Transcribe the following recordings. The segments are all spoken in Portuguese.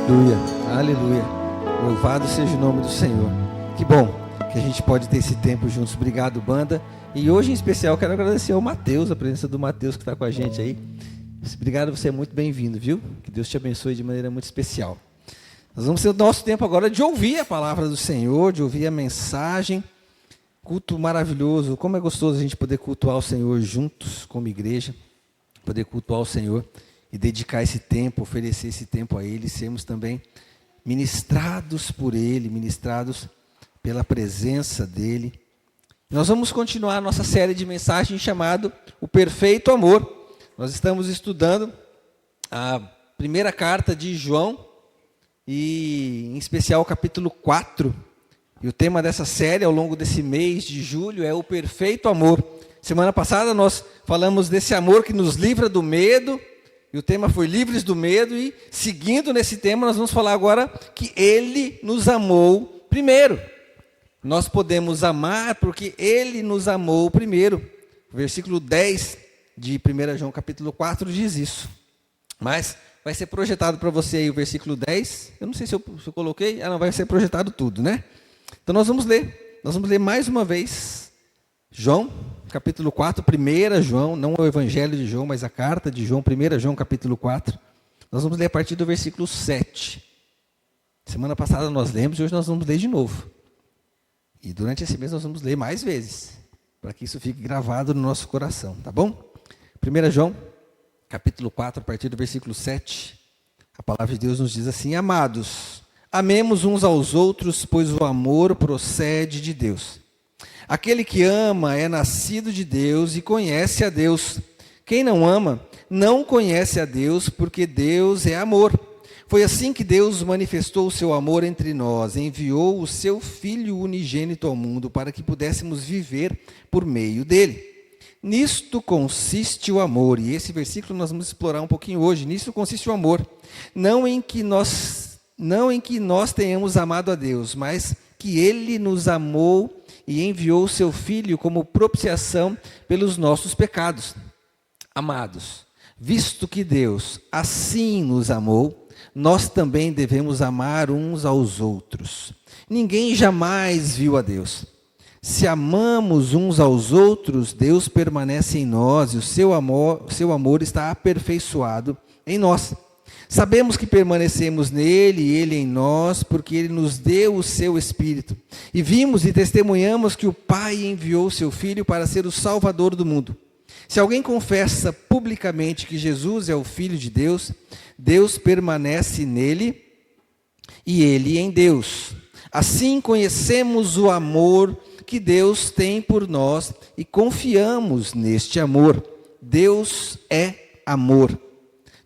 Aleluia, aleluia. Louvado seja o nome do Senhor. Que bom que a gente pode ter esse tempo juntos. Obrigado, banda. E hoje, em especial, quero agradecer ao Mateus, a presença do Mateus que está com a gente aí. Obrigado, você é muito bem-vindo, viu? Que Deus te abençoe de maneira muito especial. Nós vamos ter o nosso tempo agora de ouvir a palavra do Senhor, de ouvir a mensagem. Culto maravilhoso. Como é gostoso a gente poder cultuar o Senhor juntos, como igreja. Poder cultuar o Senhor e dedicar esse tempo, oferecer esse tempo a Ele, sermos também ministrados por Ele, ministrados pela presença dEle. Nós vamos continuar a nossa série de mensagens chamada O Perfeito Amor. Nós estamos estudando a primeira carta de João, e em especial o capítulo 4. E o tema dessa série ao longo desse mês de julho é o perfeito amor. Semana passada nós falamos desse amor que nos livra do medo, e o tema foi livres do medo, e seguindo nesse tema nós vamos falar agora que Ele nos amou primeiro. Nós podemos amar porque Ele nos amou primeiro. O versículo 10 de 1 João capítulo 4 diz isso. Mas vai ser projetado para você aí o versículo 10. Eu não sei se eu coloquei. Não, vai ser projetado tudo, né? Então nós vamos ler. Nós vamos ler mais uma vez João capítulo 4, 1 João, não o Evangelho de João, mas a carta de João, 1 João capítulo 4. Nós vamos ler a partir do versículo 7. Semana passada nós lemos e hoje nós vamos ler de novo. E durante esse mês nós vamos ler mais vezes, para que isso fique gravado no nosso coração, tá bom? 1 João capítulo 4, a partir do versículo 7, a palavra de Deus nos diz assim: Amados, amemos uns aos outros, pois o amor procede de Deus. Aquele que ama é nascido de Deus e conhece a Deus. Quem não ama, não conhece a Deus, porque Deus é amor. Foi assim que Deus manifestou o seu amor entre nós, enviou o seu Filho unigênito ao mundo para que pudéssemos viver por meio dele. Nisto consiste o amor, e esse versículo nós vamos explorar um pouquinho hoje. Nisto consiste o amor, não em que nós tenhamos amado a Deus, mas que Ele nos amou e enviou o seu Filho como propiciação pelos nossos pecados. Amados, visto que Deus assim nos amou, nós também devemos amar uns aos outros. Ninguém jamais viu a Deus. Se amamos uns aos outros, Deus permanece em nós e o seu amor está aperfeiçoado em nós. Sabemos que permanecemos nele e ele em nós, porque ele nos deu o seu Espírito. E vimos e testemunhamos que o Pai enviou o seu Filho para ser o Salvador do mundo. Se alguém confessa publicamente que Jesus é o Filho de Deus, Deus permanece nele e ele em Deus. Assim conhecemos o amor que Deus tem por nós e confiamos neste amor. Deus é amor.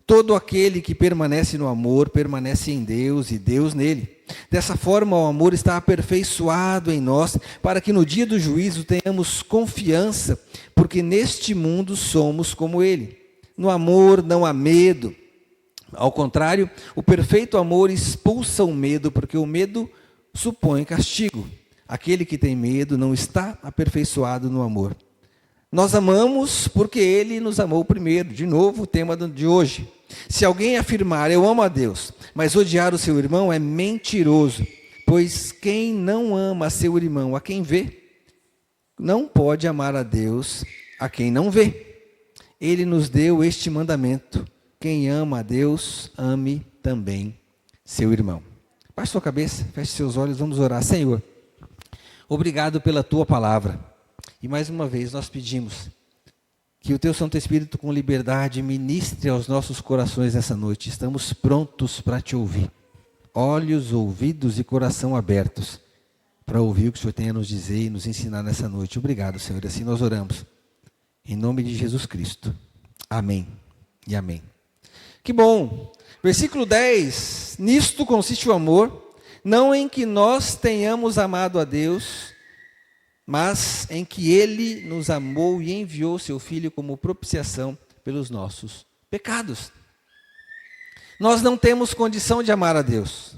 Todo aquele que permanece no amor, permanece em Deus e Deus nele. Dessa forma, o amor está aperfeiçoado em nós, para que no dia do juízo tenhamos confiança, porque neste mundo somos como ele. No amor não há medo. Ao contrário, o perfeito amor expulsa o medo, porque o medo supõe castigo. Aquele que tem medo não está aperfeiçoado no amor. Nós amamos porque Ele nos amou primeiro. De novo, o tema de hoje. Se alguém afirmar, eu amo a Deus, mas odiar o seu irmão é mentiroso. Pois quem não ama seu irmão a quem vê, não pode amar a Deus a quem não vê. Ele nos deu este mandamento: quem ama a Deus, ame também seu irmão. Baixe sua cabeça, feche seus olhos, vamos orar. Senhor, obrigado pela Tua palavra. E mais uma vez nós pedimos que o Teu Santo Espírito com liberdade ministre aos nossos corações nessa noite. Estamos prontos para Te ouvir. Olhos, ouvidos e coração abertos para ouvir o que o Senhor tem a nos dizer e nos ensinar nessa noite. Obrigado, Senhor. Assim nós oramos. Em nome de Jesus Cristo. Amém e amém. Que bom. Versículo 10. Nisto consiste o amor, não em que nós tenhamos amado a Deus, mas em que Ele nos amou e enviou seu Filho como propiciação pelos nossos pecados. Nós não temos condição de amar a Deus.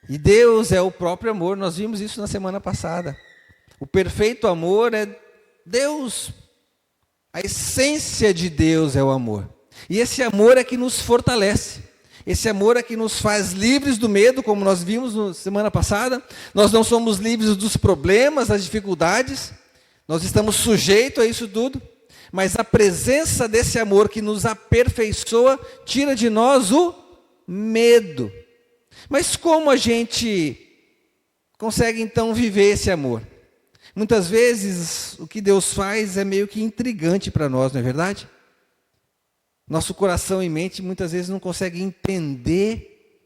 E Deus é o próprio amor, nós vimos isso na semana passada. O perfeito amor é Deus. A essência de Deus é o amor. E esse amor é que nos fortalece. Esse amor é que nos faz livres do medo, como nós vimos na semana passada. Nós não somos livres dos problemas, das dificuldades. Nós estamos sujeitos a isso tudo. Mas a presença desse amor que nos aperfeiçoa, tira de nós o medo. Mas como a gente consegue então viver esse amor? Muitas vezes o que Deus faz é meio que intrigante para nós, não é verdade? Nosso coração e mente muitas vezes não consegue entender.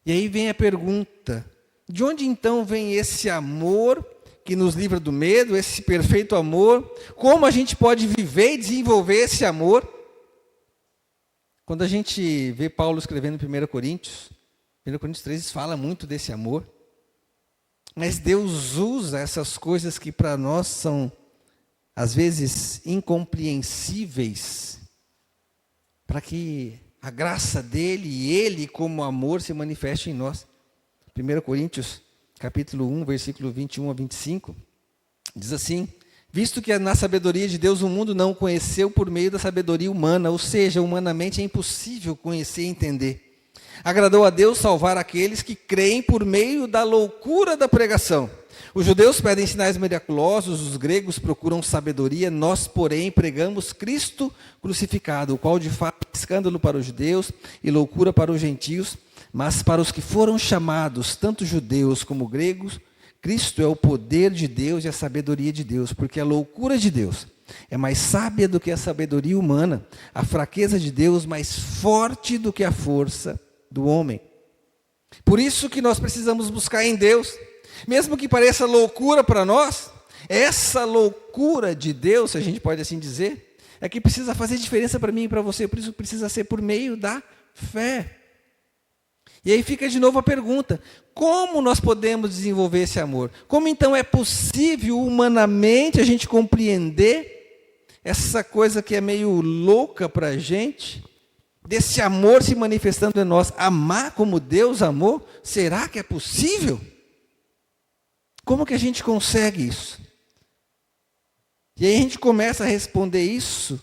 E aí vem a pergunta: de onde então vem esse amor que nos livra do medo, esse perfeito amor? Como a gente pode viver e desenvolver esse amor? Quando a gente vê Paulo escrevendo em 1 Coríntios 3 fala muito desse amor. Mas Deus usa essas coisas que para nós são, às vezes, incompreensíveis, para que a graça dele e ele, como amor, se manifeste em nós. 1 Coríntios, capítulo 1, versículo 21 a 25, diz assim: visto que na sabedoria de Deus o mundo não o conheceu por meio da sabedoria humana, ou seja, humanamente é impossível conhecer e entender. Agradou a Deus salvar aqueles que creem por meio da loucura da pregação. Os judeus pedem sinais miraculosos, os gregos procuram sabedoria, nós, porém, pregamos Cristo crucificado, o qual de fato é escândalo para os judeus e loucura para os gentios, mas para os que foram chamados, tanto judeus como gregos, Cristo é o poder de Deus e a sabedoria de Deus, porque a loucura de Deus é mais sábia do que a sabedoria humana, a fraqueza de Deus mais forte do que a força do homem. Por isso que nós precisamos buscar em Deus, mesmo que pareça loucura para nós, essa loucura de Deus, se a gente pode assim dizer, é que precisa fazer diferença para mim e para você, por isso precisa ser por meio da fé. E aí fica de novo a pergunta: como nós podemos desenvolver esse amor? Como então é possível humanamente a gente compreender essa coisa que é meio louca para a gente, desse amor se manifestando em nós, amar como Deus amou? Será que é possível? Como que a gente consegue isso? E aí a gente começa a responder isso,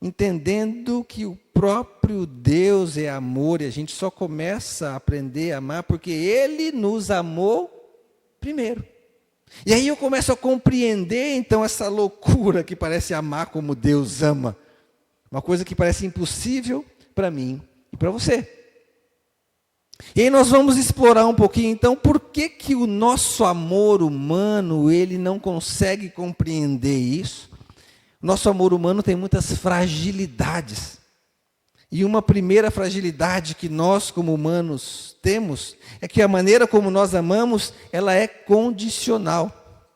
entendendo que o próprio Deus é amor, e a gente só começa a aprender a amar porque Ele nos amou primeiro. E aí eu começo a compreender então essa loucura que parece amar como Deus ama. Uma coisa que parece impossível para mim e para você. E aí nós vamos explorar um pouquinho então por que o nosso amor humano, ele não consegue compreender isso. O nosso amor humano tem muitas fragilidades. E uma primeira fragilidade que nós como humanos temos é que a maneira como nós amamos, ela é condicional.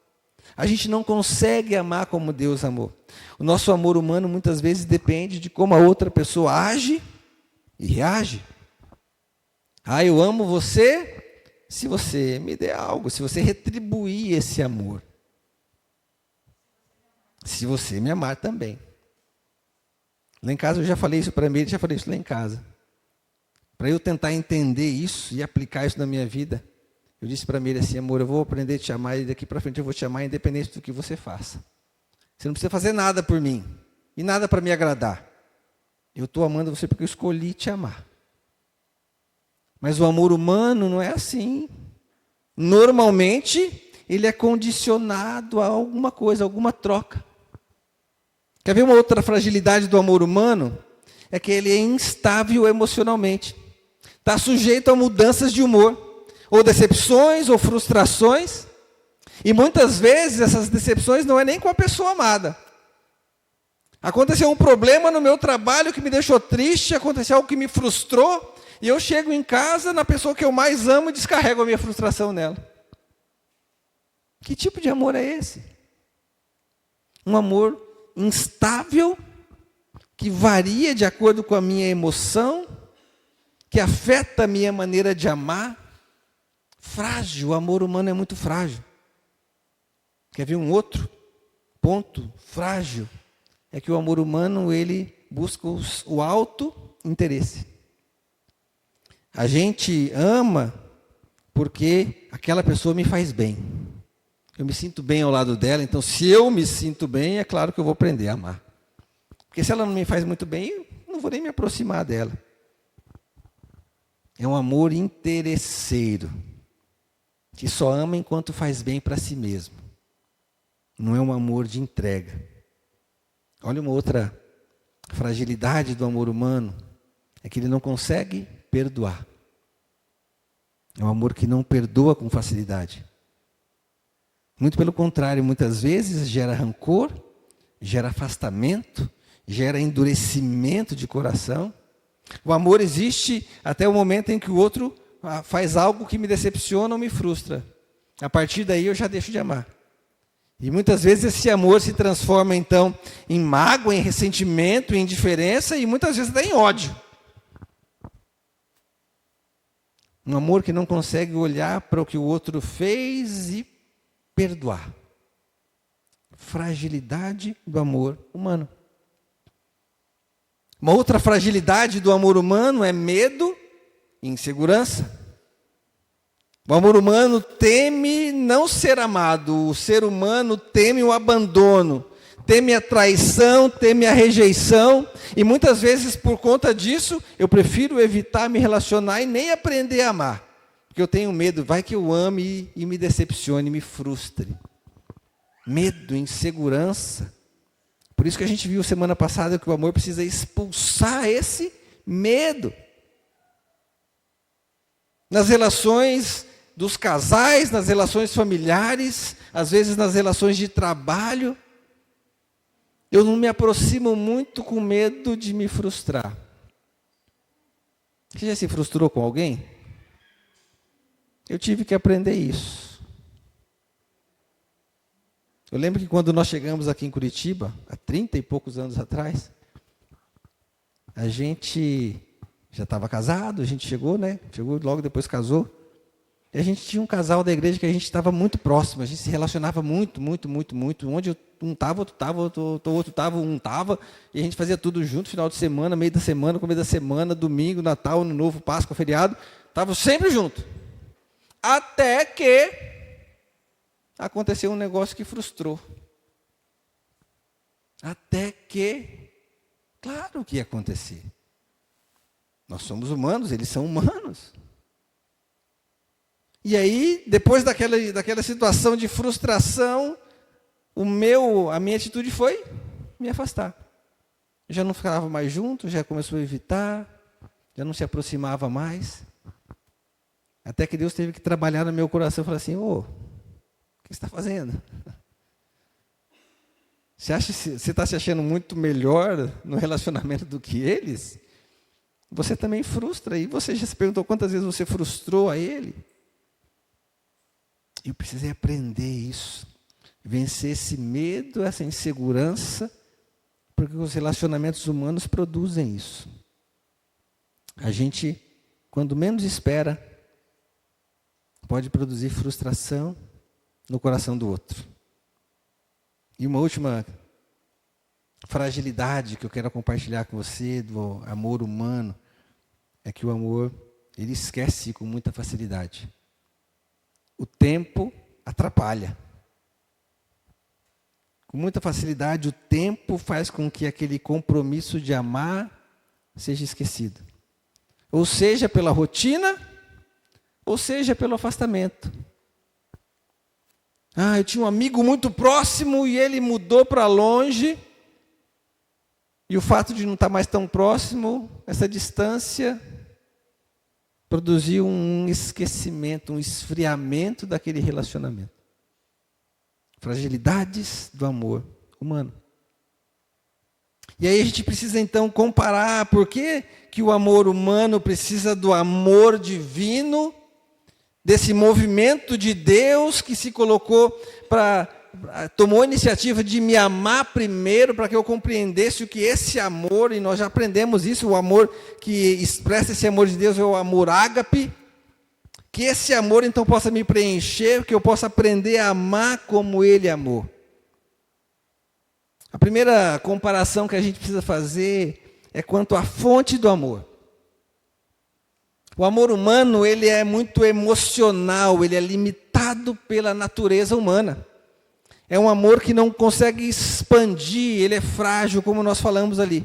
A gente não consegue amar como Deus amou. O nosso amor humano muitas vezes depende de como a outra pessoa age e reage. Ah, eu amo você se você me der algo, se você retribuir esse amor. Se você me amar também. Lá em casa eu já falei isso para mim, já falei isso lá em casa. Para eu tentar entender isso e aplicar isso na minha vida, eu disse para ele assim: amor, eu vou aprender a te amar e daqui para frente eu vou te amar independente do que você faça. Você não precisa fazer nada por mim e nada para me agradar. Eu estou amando você porque eu escolhi te amar. Mas o amor humano não é assim. Normalmente, ele é condicionado a alguma coisa, alguma troca. Quer ver uma outra fragilidade do amor humano? É que ele é instável emocionalmente. Está sujeito a mudanças de humor, ou decepções, ou frustrações. E muitas vezes essas decepções não é nem com a pessoa amada. Aconteceu um problema no meu trabalho que me deixou triste, aconteceu algo que me frustrou, e eu chego em casa na pessoa que eu mais amo e descarrego a minha frustração nela. Que tipo de amor é esse? Um amor instável, que varia de acordo com a minha emoção, que afeta a minha maneira de amar. Frágil, o amor humano é muito frágil. Quer ver um outro ponto frágil? É que o amor humano, ele busca o auto-interesse. A gente ama porque aquela pessoa me faz bem. Eu me sinto bem ao lado dela, então se eu me sinto bem, é claro que eu vou aprender a amar. Porque se ela não me faz muito bem, eu não vou nem me aproximar dela. é um amor interesseiro, que só ama enquanto faz bem para si mesmo. Não é um amor de entrega. Olha uma outra fragilidade do amor humano, é que ele não consegue perdoar. É um amor que não perdoa com facilidade. Muito pelo contrário, muitas vezes gera rancor, gera afastamento, gera endurecimento de coração. O amor existe até o momento em que o outro faz algo que me decepciona ou me frustra. A partir daí eu já deixo de amar. E muitas vezes esse amor se transforma então em mágoa, em ressentimento, em indiferença e muitas vezes até em ódio. Um amor que não consegue olhar para o que o outro fez e perdoar. Fragilidade do amor humano. Uma outra fragilidade do amor humano é medo e insegurança. O amor humano teme não ser amado. O ser humano teme o abandono, teme a traição, teme a rejeição. E muitas vezes, por conta disso, eu prefiro evitar me relacionar e nem aprender a amar. Porque eu tenho medo, vai que eu ame e me decepcione, me frustre. Medo, insegurança. Por isso que a gente viu semana passada que o amor precisa expulsar esse medo. Nas relações dos casais, nas relações familiares, às vezes nas relações de trabalho, eu não me aproximo muito com medo de me frustrar. Você já se frustrou com alguém? Eu tive que aprender isso. Eu lembro que quando nós chegamos aqui em Curitiba, há 30 e poucos anos atrás, a gente já estava casado, a gente chegou, né? Chegou logo depois casou. E a gente tinha um casal da igreja que a gente estava muito próximo, a gente se relacionava muito. Onde um estava, outro estava, um estava, e a gente fazia tudo junto, final de semana, meio da semana, começo da semana, domingo, Natal, Ano Novo, Páscoa, feriado, estava sempre junto. Até que aconteceu um negócio que frustrou. Até que, claro que ia acontecer. Nós somos humanos, eles são humanos. E aí, depois daquela situação de frustração, a minha atitude foi me afastar. Eu já não ficava mais junto, já começou a evitar, já não se aproximava mais. Até que Deus teve que trabalhar no meu coração e falar assim, o que você está fazendo? Você está se achando muito melhor no relacionamento do que eles? Você também frustra. E você já se perguntou quantas vezes você frustrou a ele? Eu precisei aprender isso. Vencer esse medo, essa insegurança, porque os relacionamentos humanos produzem isso. A gente, quando menos espera, pode produzir frustração no coração do outro. E uma última fragilidade que eu quero compartilhar com você do amor humano é que o amor, ele esquece com muita facilidade. O tempo atrapalha. Com muita facilidade, o tempo faz com que aquele compromisso de amar seja esquecido. Ou seja, pela rotina, ou seja, pelo afastamento. Eu tinha um amigo muito próximo e ele mudou para longe. E o fato de não estar mais tão próximo, essa distância, produziu um esquecimento, um esfriamento daquele relacionamento. Fragilidades do amor humano. E aí a gente precisa então comparar por que o amor humano precisa do amor divino, desse movimento de Deus que se colocou tomou a iniciativa de me amar primeiro para que eu compreendesse o que esse amor, e nós já aprendemos isso, o amor que expressa esse amor de Deus é o amor ágape, que esse amor então possa me preencher, que eu possa aprender a amar como Ele amou. A primeira comparação que a gente precisa fazer é quanto à fonte do amor. O amor humano, ele é muito emocional, ele é limitado pela natureza humana. É um amor que não consegue expandir, ele é frágil, como nós falamos ali.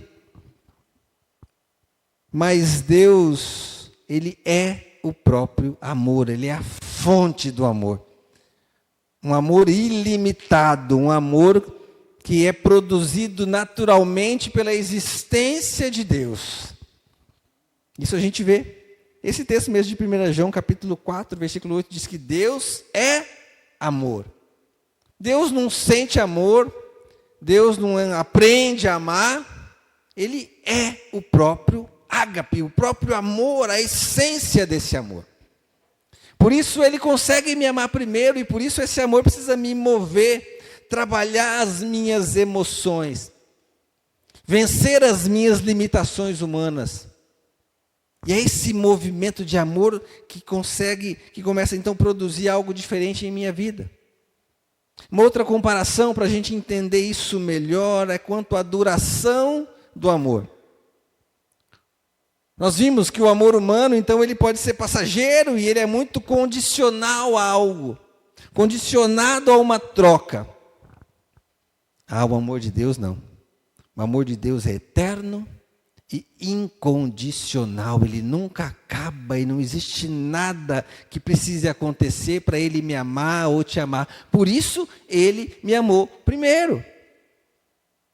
Mas Deus ele é o próprio amor, ele é a fonte do amor. Um amor ilimitado, um amor que é produzido naturalmente pela existência de Deus. Isso a gente vê. Esse texto mesmo de 1 João, capítulo 4, versículo 8, diz que Deus é amor. Deus não sente amor, Deus não aprende a amar, Ele é o próprio ágape, o próprio amor, a essência desse amor. Por isso Ele consegue me amar primeiro, e por isso esse amor precisa me mover, trabalhar as minhas emoções, vencer as minhas limitações humanas. E é esse movimento de amor que começa então a produzir algo diferente em minha vida. Uma outra comparação para a gente entender isso melhor é quanto à duração do amor. Nós vimos que o amor humano, então, ele pode ser passageiro e ele é muito condicional a algo, condicionado a uma troca. O amor de Deus não. O amor de Deus é eterno e incondicional. Ele nunca acaba e não existe nada que precise acontecer para Ele me amar ou te amar. Por isso, Ele me amou primeiro.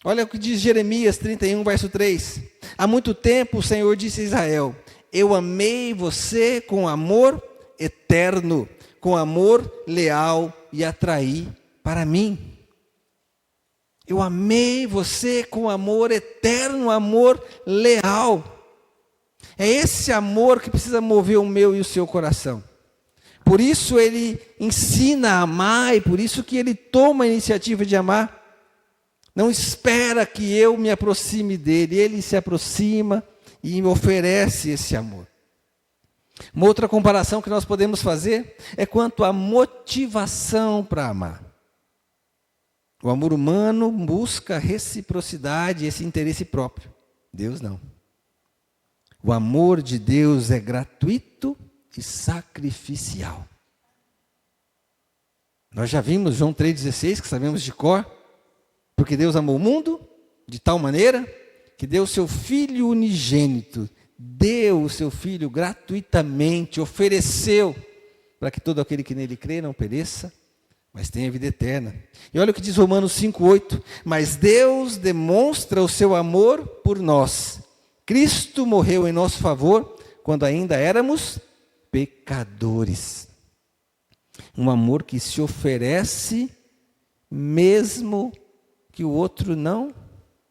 Olha o que diz Jeremias 31, verso 3. Há muito tempo o Senhor disse a Israel: eu amei você com amor eterno, com amor leal e atraí para mim. Eu amei você com amor eterno, amor leal. É esse amor que precisa mover o meu e o seu coração. Por isso Ele ensina a amar e por isso que Ele toma a iniciativa de amar. Não espera que eu me aproxime dele, Ele se aproxima e me oferece esse amor. Uma outra comparação que nós podemos fazer é quanto à motivação para amar. O amor humano busca reciprocidade, esse interesse próprio. Deus não. O amor de Deus é gratuito e sacrificial. Nós já vimos João 3,16, que sabemos de cor. Porque Deus amou o mundo de tal maneira que deu o seu Filho unigênito, deu o seu Filho gratuitamente, ofereceu para que todo aquele que nele crê não pereça, mas tenha vida eterna. E olha o que diz Romanos 5,8. Mas Deus demonstra o seu amor por nós. Cristo morreu em nosso favor quando ainda éramos pecadores. Um amor que se oferece mesmo que o outro não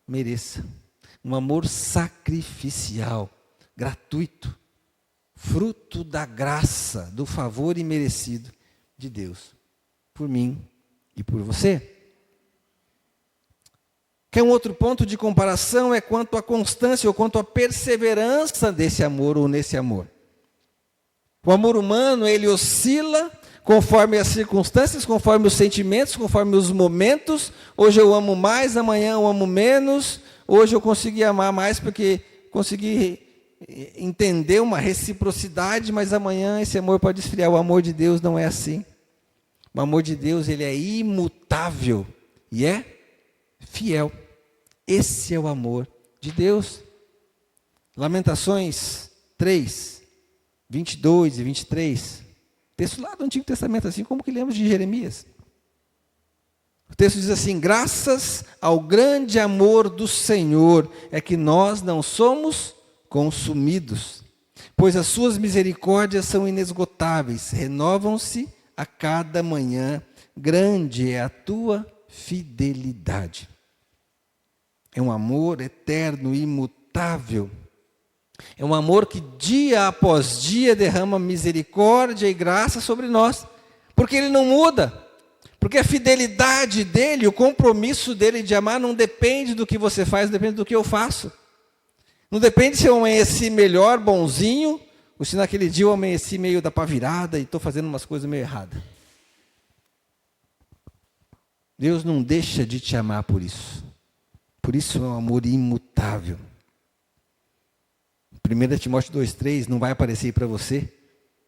mereça. Um amor sacrificial, gratuito, fruto da graça, do favor imerecido de Deus, por mim e por você. Que um outro ponto de comparação é quanto à constância ou quanto à perseverança desse amor ou nesse amor. O amor humano, ele oscila conforme as circunstâncias, conforme os sentimentos, conforme os momentos. Hoje eu amo mais, amanhã eu amo menos. Hoje eu consegui amar mais porque consegui entender uma reciprocidade, mas amanhã esse amor pode esfriar. O amor de Deus não é assim. O amor de Deus, ele é imutável e é fiel. Esse é o amor de Deus. Lamentações 3, 22 e 23. Texto lá do Antigo Testamento, assim como que lemos de Jeremias. O texto diz assim: graças ao grande amor do Senhor é que nós não somos consumidos, pois as suas misericórdias são inesgotáveis, renovam-se a cada manhã, grande é a tua fidelidade. É um amor eterno, imutável. É um amor que dia após dia derrama misericórdia e graça sobre nós, porque Ele não muda, porque a fidelidade dEle, o compromisso dEle de amar não depende do que você faz, depende do que eu faço. Não depende se eu amanheci melhor, bonzinho, ou se naquele dia eu amanheci meio da pá virada e estou fazendo umas coisas meio erradas. Deus não deixa de te amar por isso. Por isso é um amor imutável. 1 Timóteo 2,3 não vai aparecer para você.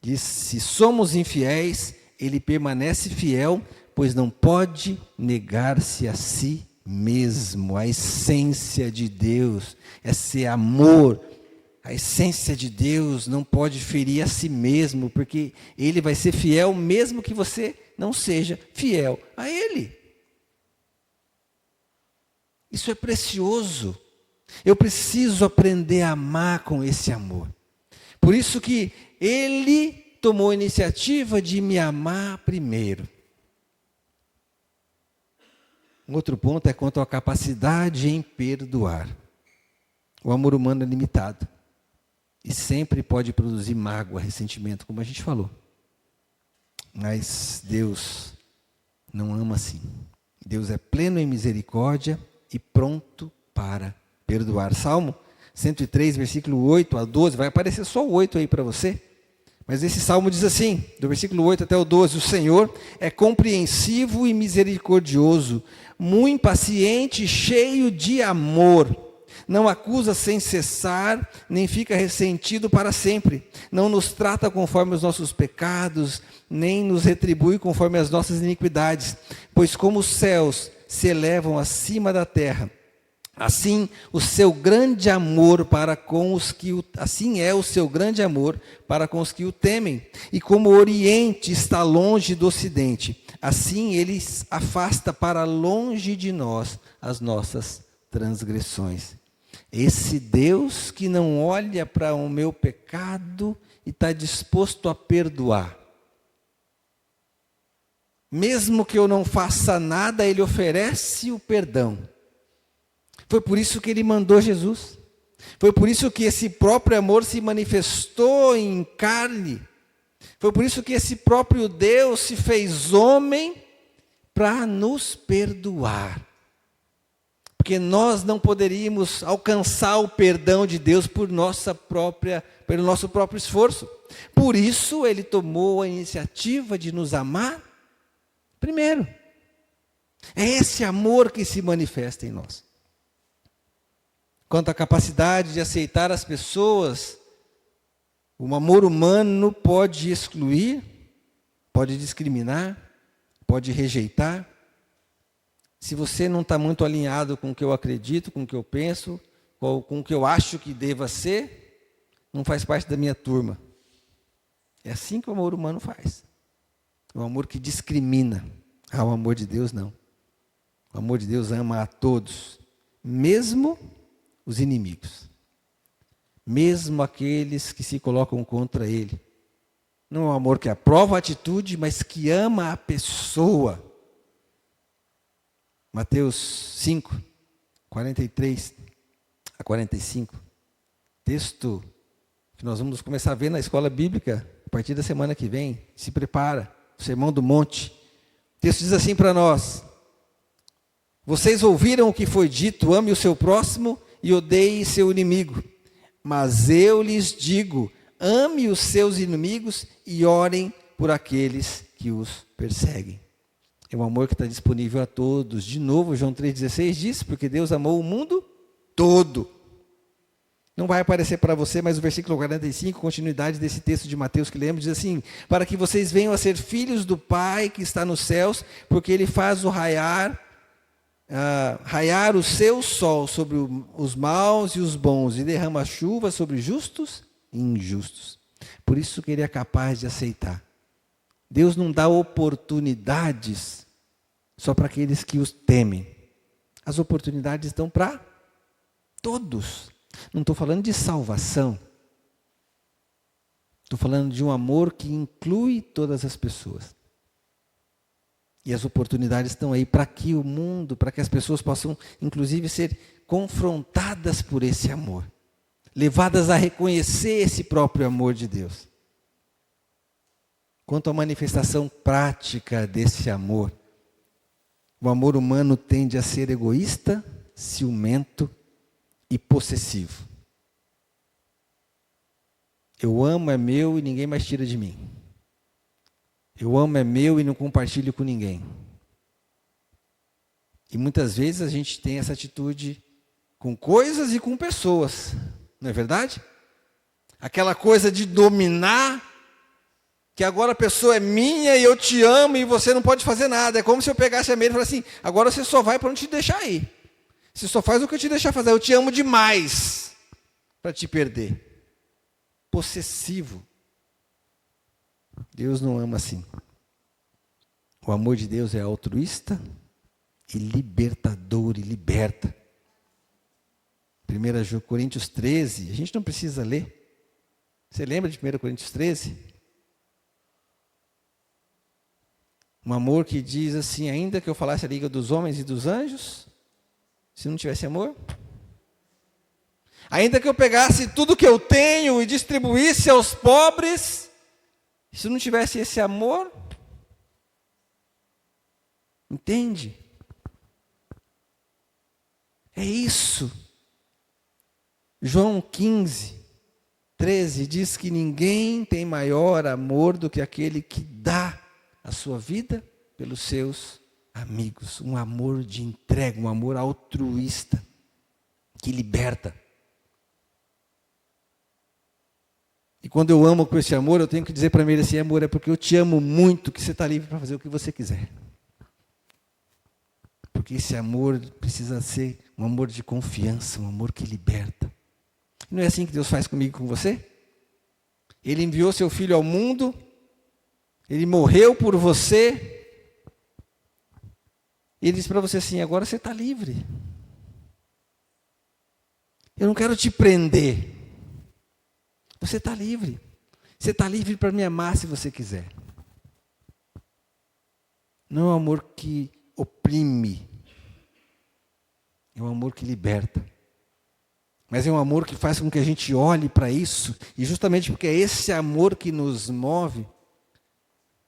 Diz: se somos infiéis, Ele permanece fiel, pois não pode negar-se a si mesmo. A essência de Deus, esse amor A essência de Deus não pode ferir a si mesmo, porque Ele vai ser fiel mesmo que você não seja fiel a Ele. Isso é precioso. Eu preciso aprender a amar com esse amor. Por isso que Ele tomou a iniciativa de me amar primeiro. Um outro ponto é quanto à capacidade em perdoar. O amor humano é limitado. E sempre pode produzir mágoa, ressentimento, como a gente falou. Mas Deus não ama assim. Deus é pleno em misericórdia e pronto para perdoar. Salmo 103, versículo 8 a 12, vai aparecer só o 8 aí para você. Mas esse salmo diz assim, do versículo 8 até o 12, o Senhor é compreensivo e misericordioso, muito paciente e cheio de amor. Não acusa sem cessar, nem fica ressentido para sempre. Não nos trata conforme os nossos pecados, nem nos retribui conforme as nossas iniquidades. Pois como os céus se elevam acima da terra, assim o seu grande amor para com os que assim é o seu grande amor para com os que o temem. E como o Oriente está longe do Ocidente, assim ele afasta para longe de nós as nossas transgressões. Esse Deus que não olha para o meu pecado e está disposto a perdoar. Mesmo que eu não faça nada, Ele oferece o perdão. Foi por isso que Ele mandou Jesus. Foi por isso que esse próprio amor se manifestou em carne. Foi por isso que esse próprio Deus se fez homem para nos perdoar. Porque nós não poderíamos alcançar o perdão de Deus pelo nosso próprio esforço. Por isso Ele tomou a iniciativa de nos amar primeiro. É esse amor que se manifesta em nós. Quanto à capacidade de aceitar as pessoas, o amor humano pode excluir, pode discriminar, pode rejeitar. Se você não está muito alinhado com o que eu acredito, com o que eu penso, com o que eu acho que deva ser, não faz parte da minha turma. É assim que o amor humano faz. O amor que discrimina. O amor de Deus não. O amor de Deus ama a todos, mesmo os inimigos. Mesmo aqueles que se colocam contra Ele. Não é um amor que aprova a atitude, mas que ama a pessoa. Mateus 5, 43 a 45. Texto que nós vamos começar a ver na escola bíblica a partir da semana que vem. Se prepara, o Sermão do Monte. O texto diz assim para nós: vocês ouviram o que foi dito, ame o seu próximo e odeie seu inimigo. Mas eu lhes digo, ame os seus inimigos e orem por aqueles que os perseguem. É um amor que está disponível a todos. De novo, João 3,16 diz, porque Deus amou o mundo todo. Não vai aparecer para você, mas o versículo 45, continuidade desse texto de Mateus que lemos, diz assim: para que vocês venham a ser filhos do Pai que está nos céus, porque Ele faz o raiar o seu sol sobre os maus e os bons, e derrama chuva sobre justos e injustos. Por isso que Ele é capaz de aceitar. Deus não dá oportunidades só para aqueles que os temem. As oportunidades estão para todos. Não estou falando de salvação. Estou falando de um amor que inclui todas as pessoas. E as oportunidades estão aí para que o mundo, para que as pessoas possam, inclusive, ser confrontadas por esse amor. Levadas a reconhecer esse próprio amor de Deus. Quanto à manifestação prática desse amor, o amor humano tende a ser egoísta, ciumento e possessivo. Eu amo, é meu e ninguém mais tira de mim. Eu amo, é meu e não compartilho com ninguém. E muitas vezes a gente tem essa atitude com coisas e com pessoas, não é verdade? Aquela coisa de dominar, que agora a pessoa é minha e eu te amo e você não pode fazer nada. É como se eu pegasse a meia e falasse assim: agora você só vai para onde te deixar ir. Você só faz o que eu te deixar fazer. Eu te amo demais para te perder. possessivo. Deus não ama assim. O amor de Deus é altruísta e libertador, e liberta. 1 Coríntios 13, a gente não precisa ler. Você lembra de 1 Coríntios 13? Um amor que diz assim: ainda que eu falasse a língua dos homens e dos anjos, se não tivesse amor. Ainda que eu pegasse tudo que eu tenho e distribuísse aos pobres, se não tivesse esse amor. Entende? É isso. João 15, 13 diz que ninguém tem maior amor do que aquele que dá a sua vida pelos seus amigos. Um amor de entrega, um amor altruísta, que liberta. E quando eu amo com esse amor, eu tenho que dizer para ele assim: amor, é porque eu te amo muito que você está livre para fazer o que você quiser. Porque esse amor precisa ser um amor de confiança, um amor que liberta. Não é assim que Deus faz comigo e com você? Ele enviou seu Filho ao mundo, Ele morreu por você, Ele disse para você assim: agora você está livre. Eu não quero te prender. Você está livre. Você está livre para me amar se você quiser. Não é um amor que oprime. É um amor que liberta. Mas é um amor que faz com que a gente olhe para isso, e justamente porque é esse amor que nos move,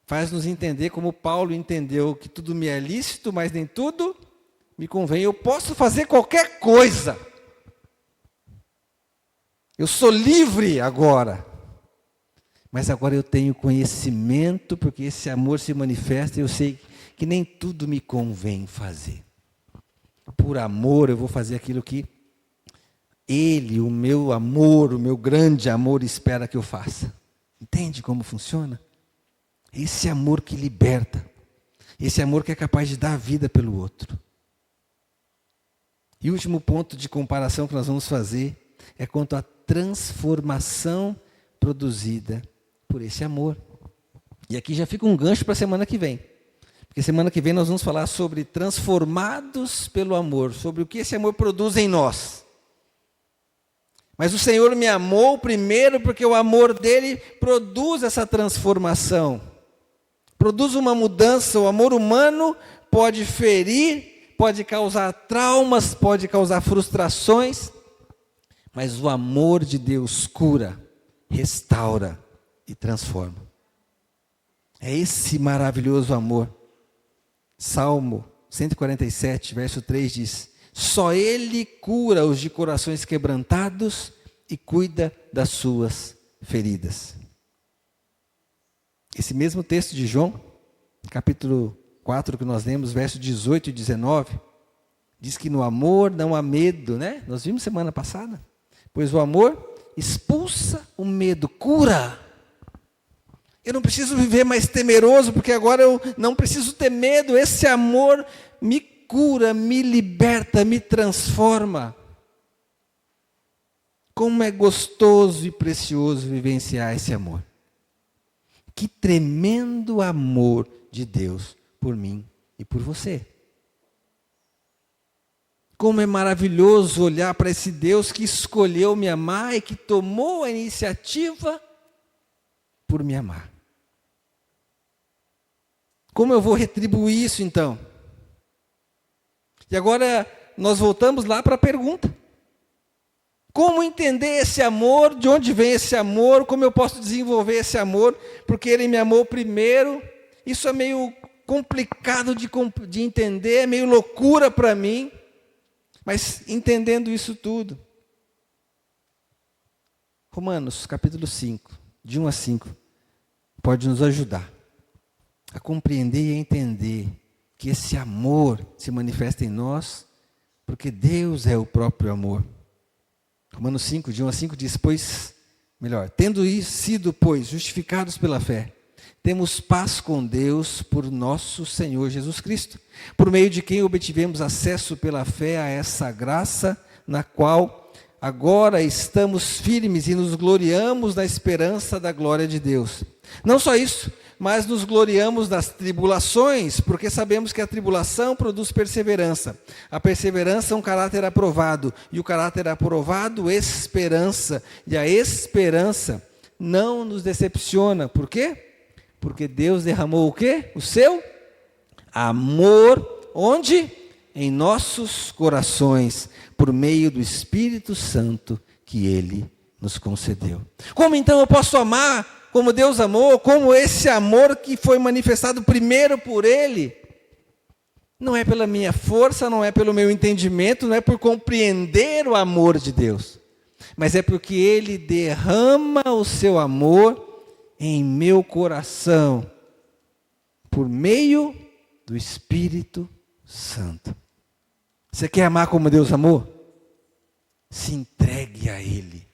faz nos entender como Paulo entendeu, que tudo me é lícito, mas nem tudo me convém. Eu posso fazer qualquer coisa. Eu sou livre agora. Mas agora eu tenho conhecimento, porque esse amor se manifesta, e eu sei que nem tudo me convém fazer. Por amor eu vou fazer aquilo que Ele, o meu amor, o meu grande amor, espera que eu faça. Entende como funciona? Esse amor que liberta. Esse amor que é capaz de dar a vida pelo outro. E o último ponto de comparação que nós vamos fazer é quanto à transformação produzida por esse amor. E aqui já fica um gancho para a semana que vem. Porque semana que vem nós vamos falar sobre transformados pelo amor, sobre o que esse amor produz em nós. Mas o Senhor me amou primeiro porque o amor dele produz essa transformação. Produz uma mudança. O amor humano pode ferir, pode causar traumas, pode causar frustrações. Mas o amor de Deus cura, restaura e transforma. É esse maravilhoso amor. Salmo 147, verso 3 diz: só Ele cura os de corações quebrantados e cuida das suas feridas. Esse mesmo texto de João, capítulo 4, que nós lemos, versos 18 e 19, diz que no amor não há medo, né? Nós vimos semana passada. Pois o amor expulsa o medo, cura. Eu não preciso viver mais temeroso, porque agora eu não preciso ter medo. Esse amor me cura, me liberta, me transforma. Como é gostoso e precioso vivenciar esse amor. Que tremendo amor de Deus por mim e por você. Como é maravilhoso olhar para esse Deus que escolheu me amar e que tomou a iniciativa por me amar. Como eu vou retribuir isso então? E agora nós voltamos lá para a pergunta. Como entender esse amor? De onde vem esse amor? Como eu posso desenvolver esse amor? Porque Ele me amou primeiro. Isso é meio complicado de entender, é meio loucura para mim. Mas entendendo isso tudo. Romanos, capítulo 5, de 1 a 5, pode nos ajudar a compreender e a entender que esse amor se manifesta em nós, porque Deus é o próprio amor. Romanos 5, de 1 a 5 diz: tendo sido, pois, justificados pela fé, temos paz com Deus por nosso Senhor Jesus Cristo, por meio de quem obtivemos acesso pela fé a essa graça, na qual agora estamos firmes e nos gloriamos na esperança da glória de Deus. Não só isso, mas nos gloriamos das tribulações, porque sabemos que a tribulação produz perseverança. A perseverança é um caráter aprovado, e o caráter aprovado, esperança. E a esperança não nos decepciona. Por quê? Porque Deus derramou o quê? O seu amor, onde? Em nossos corações, por meio do Espírito Santo que Ele nos concedeu. Como então eu posso amar como Deus amou, como esse amor que foi manifestado primeiro por Ele? Não é pela minha força, não é pelo meu entendimento, não é por compreender o amor de Deus, mas é porque Ele derrama o seu amor em meu coração, por meio do Espírito Santo. Você quer amar como Deus amou? Se entregue a Ele.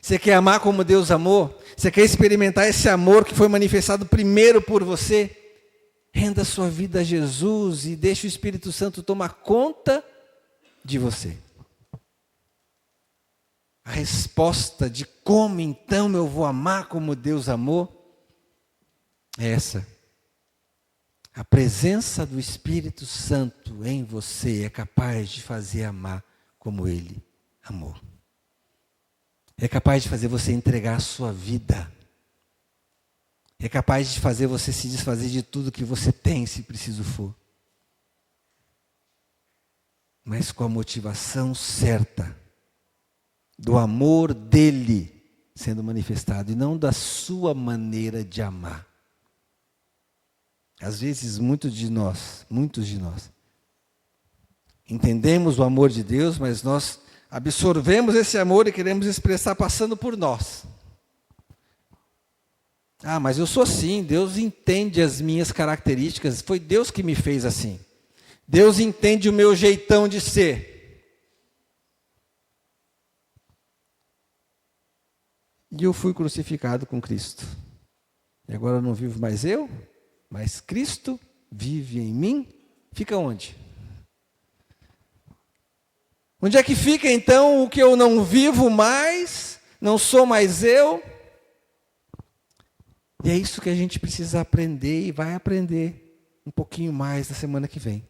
Você quer amar como Deus amou? Você quer experimentar esse amor que foi manifestado primeiro por você? Renda sua vida a Jesus e deixe o Espírito Santo tomar conta de você. A resposta de como então eu vou amar como Deus amou é essa. A presença do Espírito Santo em você é capaz de fazer amar como Ele amou. É capaz de fazer você entregar a sua vida. É capaz de fazer você se desfazer de tudo que você tem, se preciso for. Mas com a motivação certa do amor dele sendo manifestado e não da sua maneira de amar. Às vezes, muitos de nós, entendemos o amor de Deus, mas nós absorvemos esse amor e queremos expressar passando por nós. Ah, mas eu sou assim, Deus entende as minhas características, foi Deus que me fez assim. Deus entende o meu jeitão de ser. E eu fui crucificado com Cristo. E agora não vivo mais eu, mas Cristo vive em mim. Fica onde? Onde é que fica então o que eu não vivo mais, não sou mais eu? E é isso que a gente precisa aprender e vai aprender um pouquinho mais na semana que vem.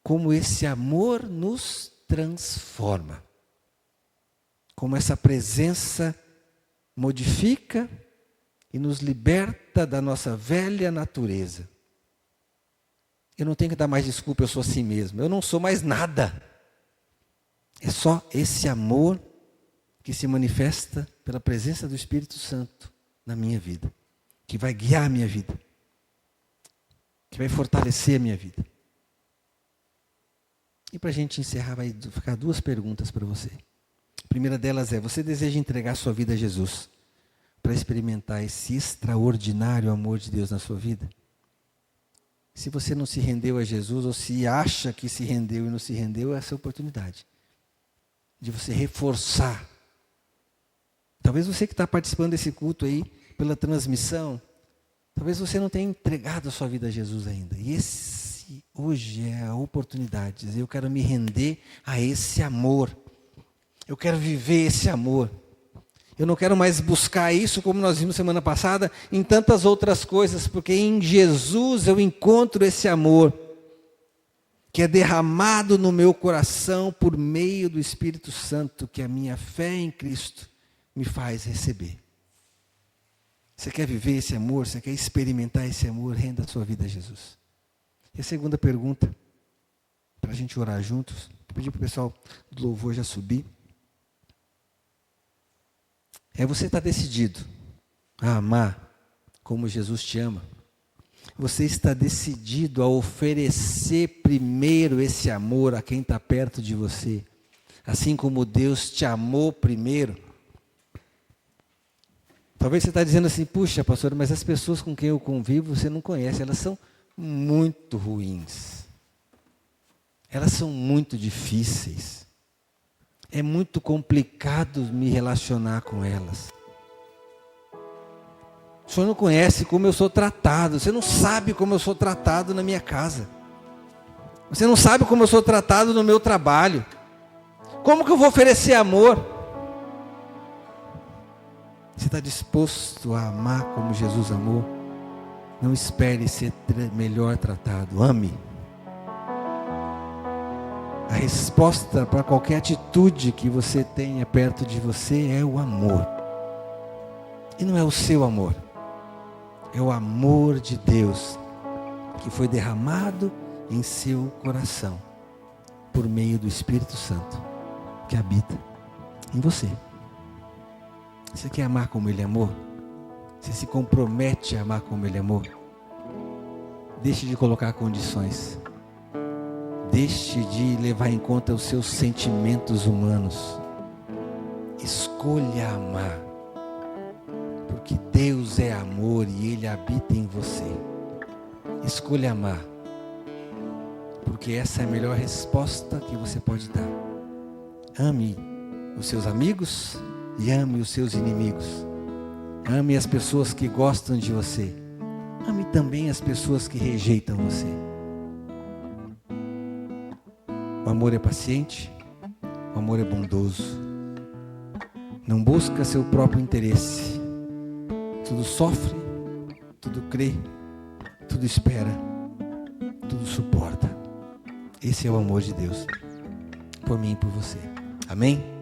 Como esse amor nos transforma. Como essa presença modifica e nos liberta da nossa velha natureza. Eu não tenho que dar mais desculpa, eu sou assim mesmo. Eu não sou mais nada. É só esse amor que se manifesta pela presença do Espírito Santo na minha vida, que vai guiar a minha vida, que vai fortalecer a minha vida. E para a gente encerrar, vai ficar duas perguntas para você. A primeira delas é: você deseja entregar sua vida a Jesus para experimentar esse extraordinário amor de Deus na sua vida? Se você não se rendeu a Jesus, ou se acha que se rendeu e não se rendeu, essa é a oportunidade de você reforçar. Talvez você que está participando desse culto aí, pela transmissão, talvez você não tenha entregado a sua vida a Jesus ainda. E esse hoje é a oportunidade de dizer: eu quero me render a esse amor. Eu quero viver esse amor. Eu não quero mais buscar isso, como nós vimos semana passada, em tantas outras coisas, porque em Jesus eu encontro esse amor, que é derramado no meu coração por meio do Espírito Santo, que a minha fé em Cristo me faz receber. Você quer viver esse amor? Você quer experimentar esse amor? Renda a sua vida a Jesus. E a segunda pergunta, para a gente orar juntos, vou pedir para o pessoal do louvor já subir. Você está decidido a amar como Jesus te ama? Você está decidido a oferecer primeiro esse amor a quem está perto de você, assim como Deus te amou primeiro? Talvez você está dizendo assim: puxa, pastor, mas as pessoas com quem eu convivo você não conhece, elas são muito ruins, elas são muito difíceis, é muito complicado me relacionar com elas. O senhor não conhece como eu sou tratado, você não sabe como eu sou tratado na minha casa, você não sabe como eu sou tratado no meu trabalho, Como que eu vou oferecer amor? Você está disposto a amar como Jesus amou? Não espere ser melhor tratado. Ame. A resposta para qualquer atitude que você tenha perto de você é o amor. E não é o seu amor. É o amor de Deus que foi derramado em seu coração por meio do Espírito Santo que habita em você. Você quer amar como Ele amou? Você se compromete a amar como Ele amou? Deixe de colocar condições. Deixe de levar em conta os seus sentimentos humanos. Escolha amar. Porque Deus é amor e Ele habita em você. Escolha amar. Porque essa é a melhor resposta que você pode dar. Ame os seus amigos e ame os seus inimigos. Ame as pessoas que gostam de você. Ame também as pessoas que rejeitam você. O amor é paciente, o amor é bondoso. Não busca seu próprio interesse. Tudo sofre, tudo crê, tudo espera, tudo suporta. Esse é o amor de Deus, por mim e por você. Amém?